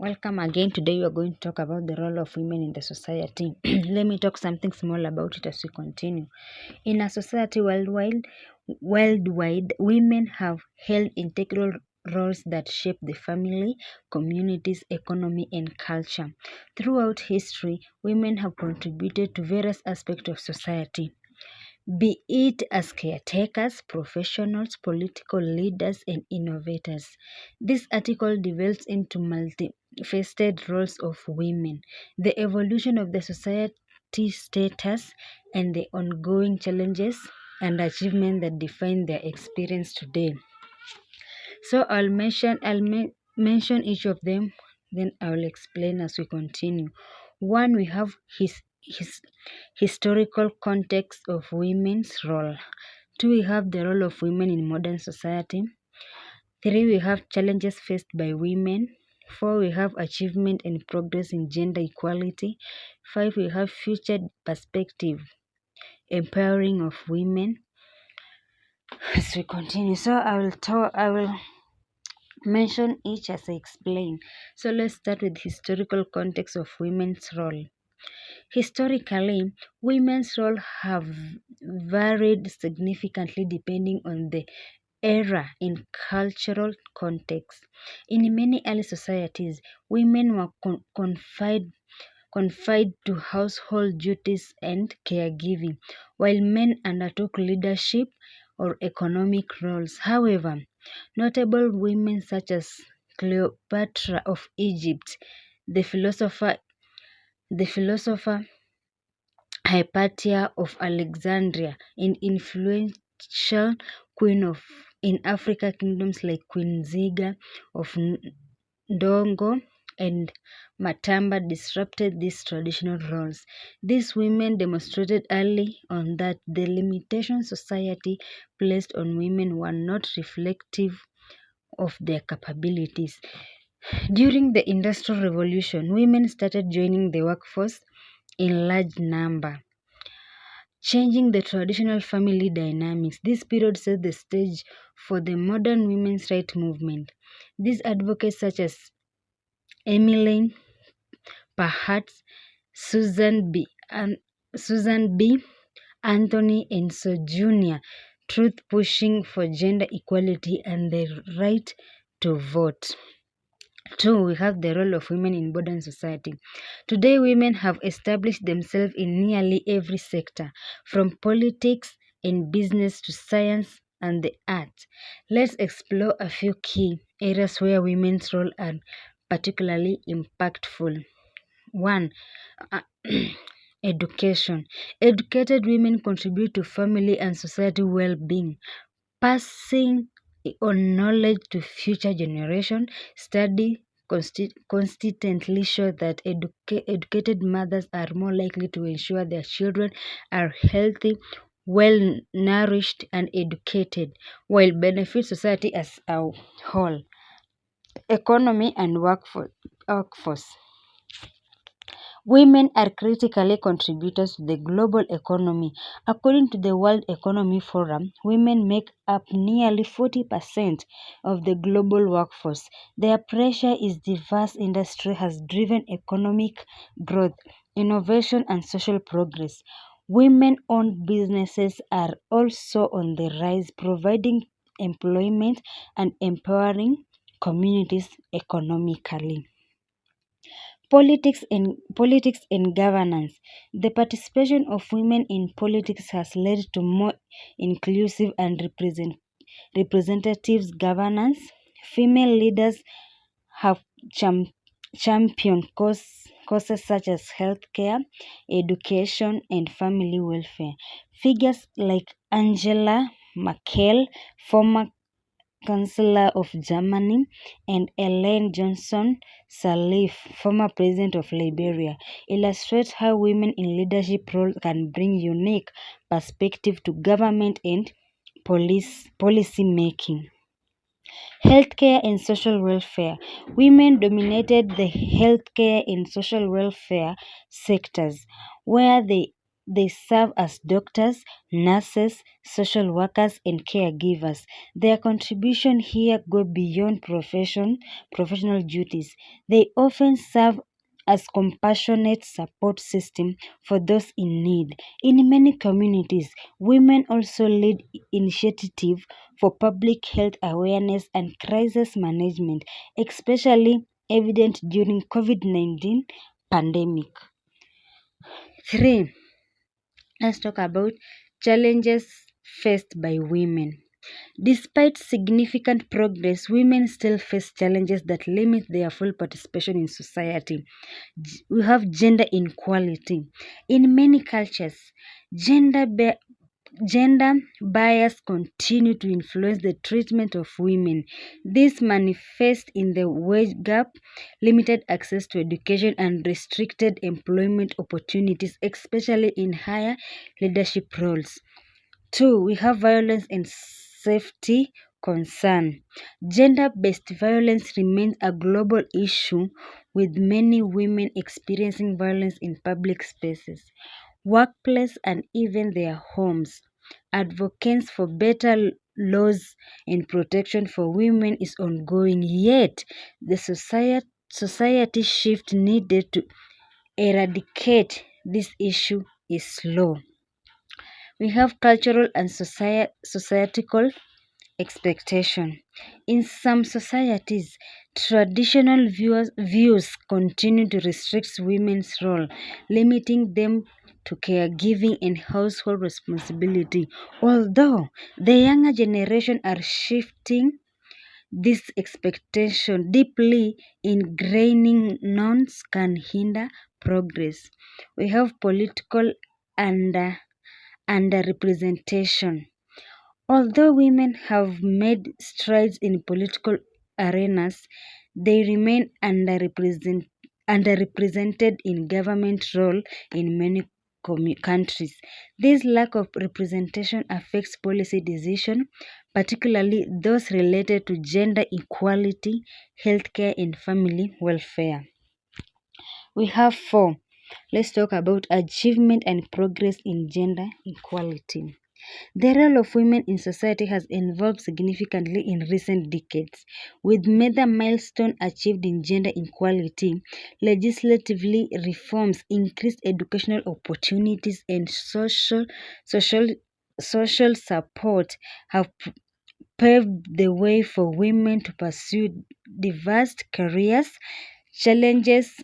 Welcome again. Today we are going to talk about the role of women in the society. Let me talk something small about it as we continue. In a society worldwide, women have held integral roles that shape the family, communities, economy, and culture. Throughout history, women have contributed to various aspects of society, be it as caretakers, professionals, political leaders, and innovators. This article delves into multifaceted roles of women, the evolution of the society status, and the ongoing challenges and achievements that define their experience today. So I'll mention each of them, then I will explain as we continue. One, we have his historical context of women's role. Two, we have the role of women in modern society. Three, we have challenges faced by women. Four, we have achievement and progress in gender equality. Five, we have future perspective, empowering of women. As we continue, so I will mention each as I explain. So let's start with historical context of women's role. Historically, women's role have varied significantly depending on the era and cultural context. In many early societies, women were confined to household duties and caregiving, while men undertook leadership or economic roles. However, notable women such as Cleopatra of Egypt, the philosopher Hypatia of Alexandria, and influential queen of in Africa kingdoms like Queen Ziga of Ndongo and Matamba disrupted these traditional roles. These women demonstrated early on that the limitations society placed on women were not reflective of their capabilities. During the Industrial Revolution, women started joining the workforce in large number, changing the traditional family dynamics. This period set the stage for the modern women's rights movement. These advocates such as Emmeline Perhaps, Susan B. Anthony, and Sojourner Truth pushing for gender equality and the right to vote. Two, we have the role of women in modern society. Today, women have established themselves in nearly every sector, from politics and business to science and the arts. Let's explore a few key areas where women's role are particularly impactful. One, uh, education. Educated women contribute to family and society well-being, passing on knowledge to future generation. Study consistently show that educated mothers are more likely to ensure their children are healthy, well nourished, and educated, while benefit society as a whole. Economy and workforce. Women are critically contributors to the global economy. According to the World Economic Forum, women make up nearly 40% of the global workforce. Their pressure is diverse industry has driven economic growth, innovation, and social progress. Women-owned businesses are also on the rise, providing employment and empowering communities economically. Politics and governance. The participation of women in politics has led to more inclusive and representative governance. Female leaders have championed causes such as healthcare, education, and family welfare. Figures like Angela Merkel, former Chancellor of Germany, and Ellen Johnson Sirleaf, former President of Liberia, illustrate how women in leadership roles can bring unique perspective to government and policy making. Healthcare and social welfare. Women dominated the healthcare and social welfare sectors, where they they serve as doctors, nurses, social workers, and caregivers. Their contribution here go beyond professional duties. They often serve as compassionate support system for those in need. In many communities, women also lead initiatives for public health awareness and crisis management, especially evident during COVID-19 pandemic. 3. Let's talk about challenges faced by women. Despite significant progress, women still face challenges that limit their full participation in society. We have gender inequality. In many cultures, gender bias continue to influence the treatment of women. This manifests in the wage gap, limited access to education, and restricted employment opportunities, especially in higher leadership roles. 2. We have violence and safety concern. Gender-based violence remains a global issue, with many women experiencing violence in public spaces, workplace, and even their homes. Advocacy for better laws and protection for women is ongoing, yet the society shift needed to eradicate this issue is slow. We have cultural and societal expectation. In some societies, traditional views continue to restrict women's role, limiting them to caregiving and household responsibility. Although the younger generation are shifting, this expectation, deeply ingraining norms, can hinder progress. We have political underrepresentation. Although women have made strides in political arenas, they remain underrepresented in government role in many countries. This lack of representation affects policy decisions, particularly those related to gender equality, healthcare, and family welfare. We have 4. Let's talk about achievement and progress in gender equality. The role of women in society has evolved significantly in recent decades, with major milestones achieved in gender equality. Legislatively, reforms, increased educational opportunities, and social support have paved the way for women to pursue diverse careers, challenges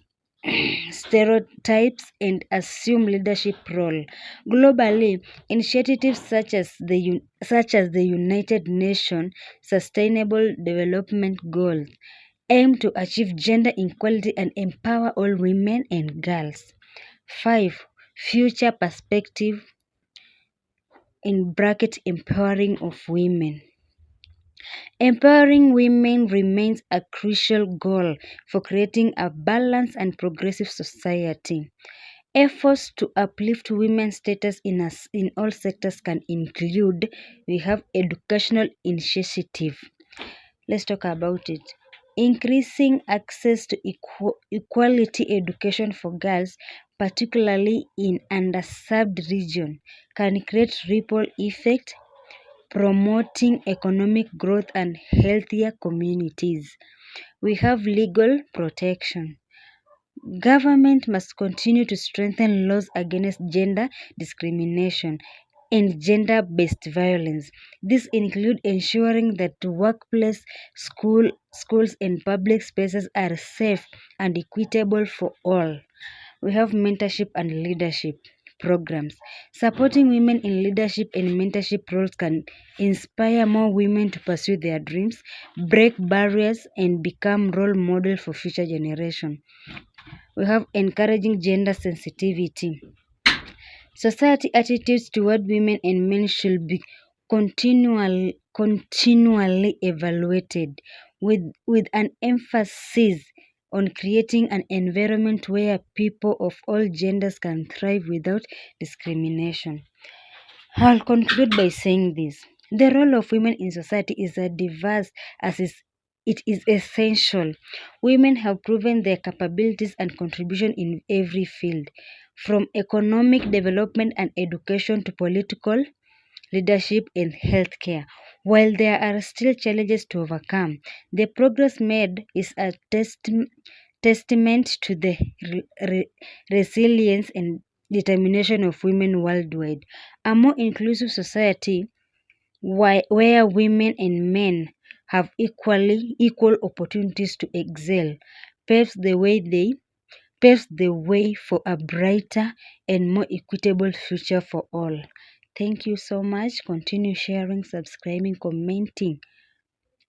stereotypes, and assume leadership role. Globally, initiatives such as the United Nations Sustainable Development Goals aim to achieve gender equality and empower all women and girls. 5. Future perspective empowering of women. Empowering women remains a crucial goal for creating a balanced and progressive society. Efforts to uplift women's status in all sectors can include, we have educational initiative. Let's talk about it. Increasing access to equality education for girls, particularly in underserved regions, can create ripple effect, promoting economic growth and healthier communities. We have legal protection. Government must continue to strengthen laws against gender discrimination and gender-based violence. This includes ensuring that workplace, schools, and public spaces are safe and equitable for all. We have mentorship and leadership programs. Supporting women in leadership and mentorship roles can inspire more women to pursue their dreams, break barriers, and become role models for future generations. We have encouraging gender sensitivity. Society attitudes toward women and men should be continually evaluated, with an emphasis on creating an environment where people of all genders can thrive without discrimination. I'll conclude by saying this. The role of women in society is as diverse as it is essential. Women have proven their capabilities and contribution in every field, from economic development and education to political leadership and healthcare. While there are still challenges to overcome, the progress made is a testament to the resilience and determination of women worldwide. A more inclusive society where women and men have equal opportunities to excel paves the way for a brighter and more equitable future for all. Thank you so much. Continue sharing, subscribing, commenting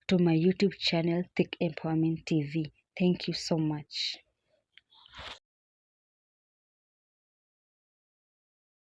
to my YouTube channel, Thick Empowerment TV. Thank you so much.